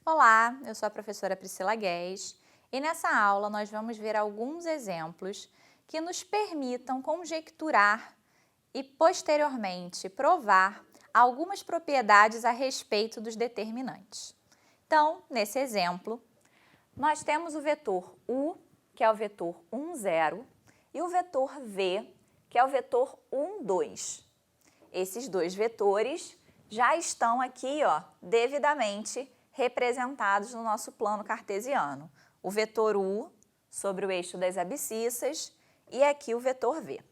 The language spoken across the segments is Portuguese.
Olá, eu sou a professora Priscila Guedes e nessa aula nós vamos ver alguns exemplos que nos permitam conjecturar e posteriormente provar algumas propriedades a respeito dos determinantes. Então, nesse exemplo, nós temos o vetor u, que é o vetor 1, 0, e o vetor v, que é o vetor 1, 2. Esses dois vetores já estão aqui, devidamente representados no nosso plano cartesiano. O vetor u sobre o eixo das abscissas e aqui o vetor v.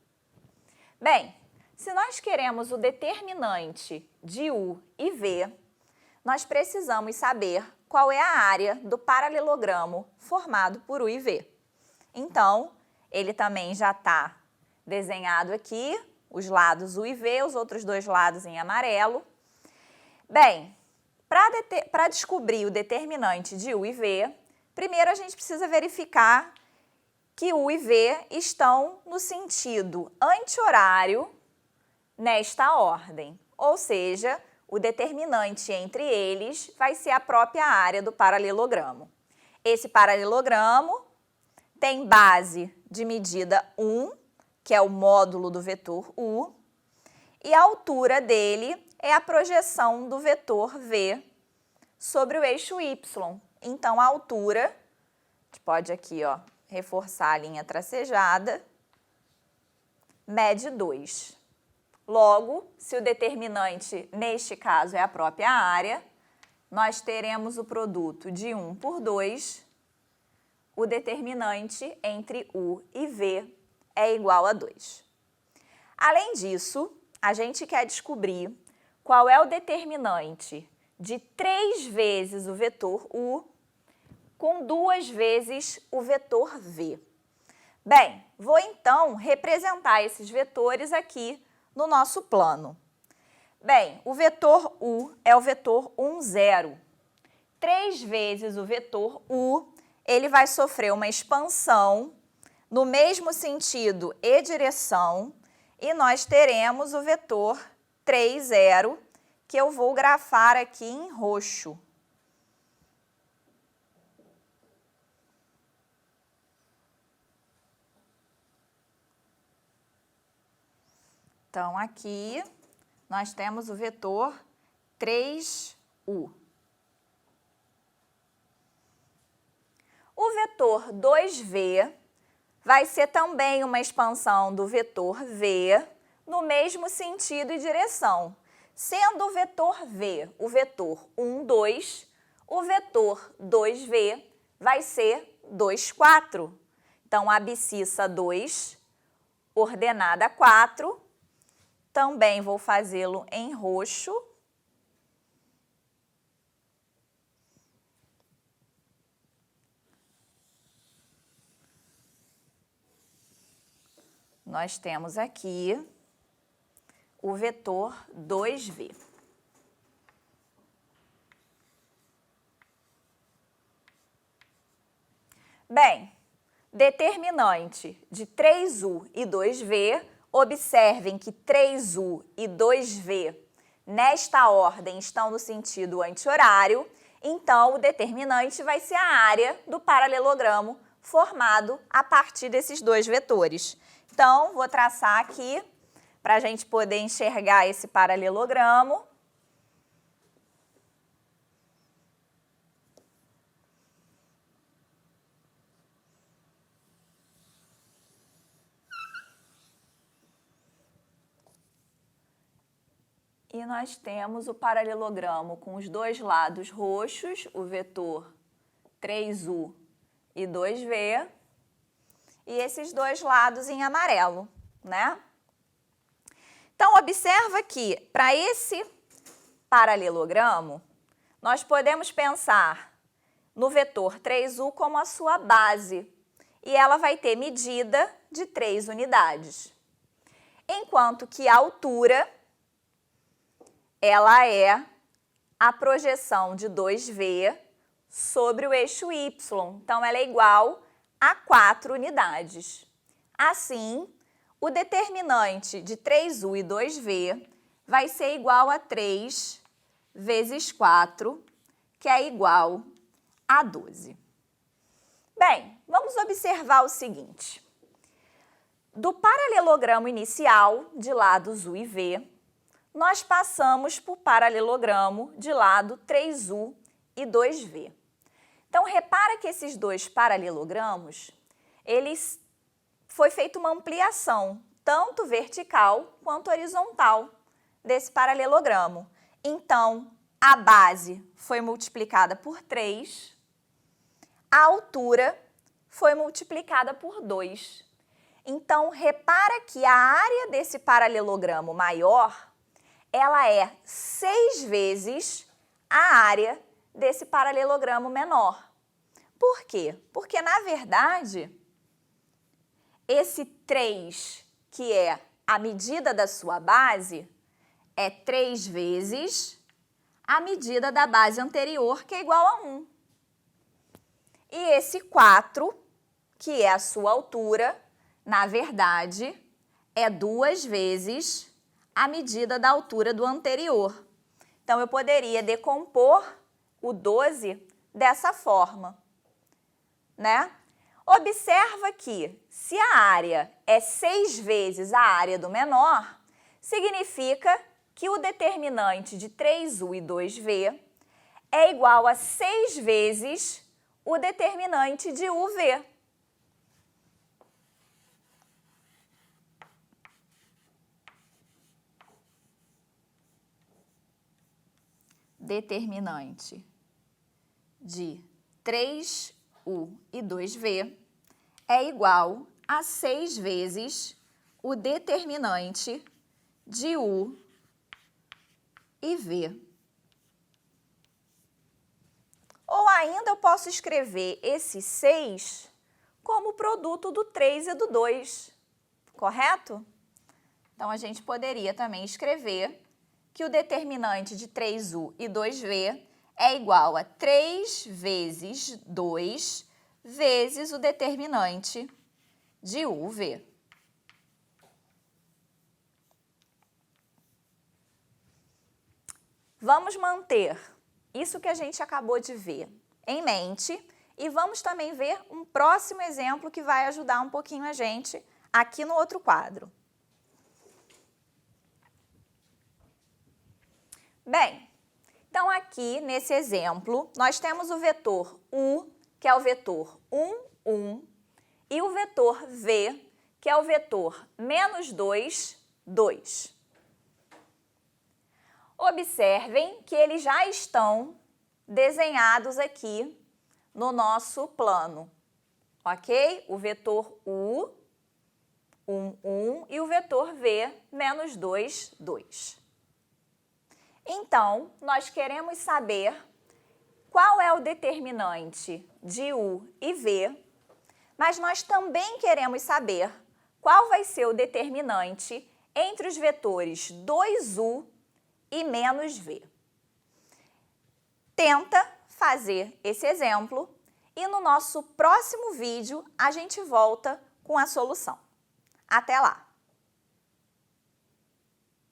Bem, se nós queremos o determinante de u e v, nós precisamos saber qual é a área do paralelogramo formado por u e v. Então, ele também já está desenhado aqui, os lados u e v, os outros dois lados em amarelo. Bem, para descobrir o determinante de u e v, primeiro a gente precisa verificar que u e v estão no sentido anti-horário nesta ordem, ou seja, o determinante entre eles vai ser a própria área do paralelogramo. Esse paralelogramo tem base de medida 1, que é o módulo do vetor u, e a altura dele é a projeção do vetor v sobre o eixo y. Então, a altura, a gente pode aqui reforçar a linha tracejada, mede 2. Logo, se o determinante, neste caso, é a própria área, nós teremos o produto de 1 por 2, o determinante entre u e v é igual a 2. Além disso, a gente quer descobrir qual é o determinante de 3 vezes o vetor u com 2 vezes o vetor v. Bem, vou então representar esses vetores aqui no nosso plano. Bem, o vetor u é o vetor 1, 0. 3 vezes o vetor u, ele vai sofrer uma expansão no mesmo sentido e direção, e nós teremos o vetor 3, 0, que eu vou grafar aqui em roxo. Então, aqui nós temos o vetor 3u. O vetor 2v vai ser também uma expansão do vetor v no mesmo sentido e direção. Sendo o vetor v o vetor 1, 2, o vetor 2v vai ser 2, 4. Então, a abscissa 2, ordenada 4, também vou fazê-lo em roxo. Nós temos aqui o vetor 2v. Bem, determinante de 3u e 2v, observem que 3u e 2v nesta ordem estão no sentido anti-horário, então o determinante vai ser a área do paralelogramo formado a partir desses dois vetores. Então, vou traçar aqui para a gente poder enxergar esse paralelogramo. E nós temos o paralelogramo com os dois lados roxos, o vetor 3u e 2v, e esses dois lados em amarelo, né? Então, observa que, para esse paralelogramo, nós podemos pensar no vetor 3u como a sua base, e ela vai ter medida de 3 unidades. Enquanto que a altura, ela é a projeção de 2v sobre o eixo y, então ela é igual a 4 unidades. Assim, o determinante de 3u e 2v vai ser igual a 3 vezes 4, que é igual a 12. Bem, vamos observar o seguinte. Do paralelogramo inicial, de lados U e V, nós passamos para o paralelogramo de lado 3U e 2V. Então, repara que esses dois paralelogramos, foi feita uma ampliação, tanto vertical quanto horizontal, desse paralelogramo. Então, a base foi multiplicada por 3, a altura foi multiplicada por 2. Então, repara que a área desse paralelogramo maior, ela é 6 vezes a área desse paralelogramo menor. Por quê? Porque, na verdade, esse 3, que é a medida da sua base, é 3 vezes a medida da base anterior, que é igual a 1. E esse 4, que é a sua altura, na verdade, é 2 vezes a medida da altura do anterior. Então, eu poderia decompor o 12 dessa forma, né? Observa que, se a área é 6 vezes a área do menor, significa que o determinante de 3U e 2V é igual a 6 vezes o determinante de UV. Determinante de 3U e 2V é igual a 6 vezes o determinante de U e V. Ou ainda eu posso escrever esse 6 como produto do 3 e do 2, correto? Então, a gente poderia também escrever que o determinante de 3U e 2V é igual a 3 vezes 2 vezes o determinante de UV. Vamos manter isso que a gente acabou de ver em mente e vamos também ver um próximo exemplo que vai ajudar um pouquinho a gente aqui no outro quadro. Bem, então aqui nesse exemplo nós temos o vetor U, que é o vetor 1, 1, e o vetor V, que é o vetor -2, 2. Observem que eles já estão desenhados aqui no nosso plano, ok? O vetor U, 1, 1, e o vetor V, -2, 2. Então, nós queremos saber qual é o determinante de U e V, mas nós também queremos saber qual vai ser o determinante entre os vetores 2U e -V. Tenta fazer esse exemplo e no nosso próximo vídeo a gente volta com a solução. Até lá!